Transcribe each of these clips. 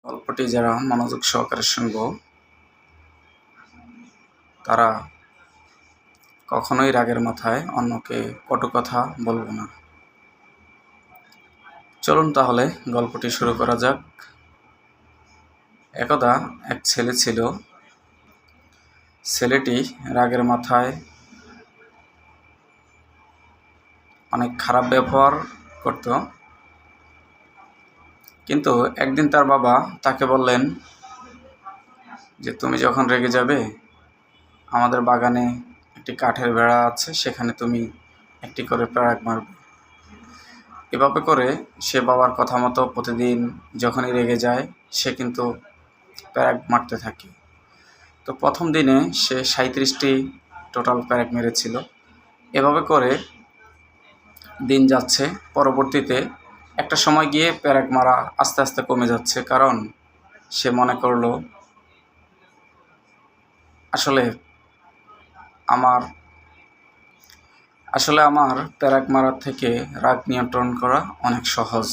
গল্পটি যারা মনোযোগ সহকারে শুনব তারা কখনোই রাগের মাথায় অন্যকে কটু কথা বলবো না। চলুন তাহলে গল্পটি শুরু করা যাক। একদা এক ছেলে ছিল। ছেলেটি রাগের মাথায় অনেক খারাপ ব্যবহার করত, কিন্তু একদিন তার বাবা তাকে বললেন যে তুমি যখন রেগে যাবে আমাদের বাগানে একটি কাঠের বেড়া আছে, সেখানে তুমি একটি করে প্যারাক মারবে। এভাবে করে সে বাবার কথা মতো প্রতিদিন যখনই রেগে যায় সে কিন্তু প্যারাক মারতে থাকে। তো প্রথম দিনে সে 37টি টোটাল প্যারাক মেরেছিল। এভাবে করে দিন যাচ্ছে। পরবর্তীতে একটা সময় গিয়ে প্যারাক মারা আস্তে আস্তে কমে যাচ্ছে, কারণ সে মনে করলো আসলে আমার প্যারাক মারার থেকে রাগ নিয়ন্ত্রণ করা অনেক সহজ।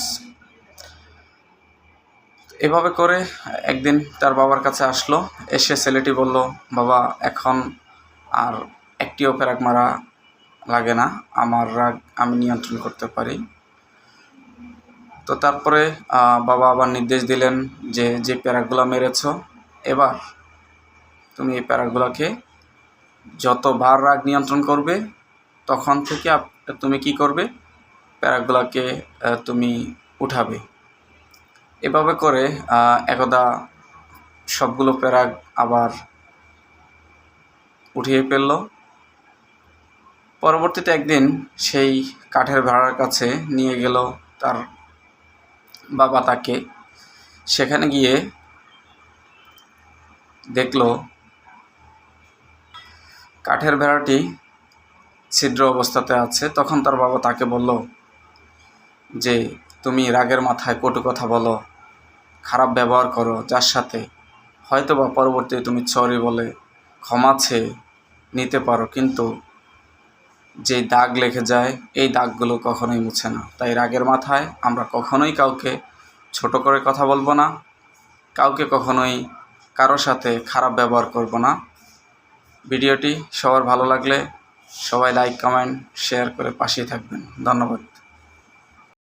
এভাবে করে একদিন তার বাবার কাছে আসলো। এসে ছেলেটি বলল, বাবা এখন আর একটিও প্যারাক মারা লাগে না, আমার রাগ আমি নিয়ন্ত্রণ করতে পারি। তো তারপরে বাবা আবার নির্দেশ দিলেন যে যে প্যারাকগুলো মেরেছ এবার তুমি এই প্যারাকগুলোকে যতবার রাগ নিয়ন্ত্রণ করবে তখন থেকে তুমি কি করবে, প্যারাকগুলোকে তুমি উঠাবে। এভাবে করে একদা সবগুলো প্যারাক আবার উঠিয়ে ফেলল। পরবর্তীতে একদিন সেই কাঠের ভাড়ার কাছে নিয়ে গেল তার বাবা তাকে। সেখানে গিয়ে দেখল কাঠের ভেড়াটি ছিদ্র অবস্থাতে আছে। তখন তার বাবা তাকে বলল যে তুমি রাগের মাথায় কটু কথা বলো, খারাপ ব্যবহার করো যার সাথে, হয়তো বা পরবর্তীতে তুমি সরি বলে ক্ষমা চেয়ে নিতে পারো, কিন্তু যে দাগ লেগে যায় এই দাগগুলো কখনোই মুছে না। তাই রাগের মাথায় আমরা কখনোই কাউকে ছোট করে কথা বলবো না, কাউকে কখনোই কারোর সাথে খারাপ ব্যবহার করব না। ভিডিওটি সবার ভালো লাগলে সবাই লাইক, কমেন্ট, শেয়ার করে পাশেই থাকবেন। ধন্যবাদ।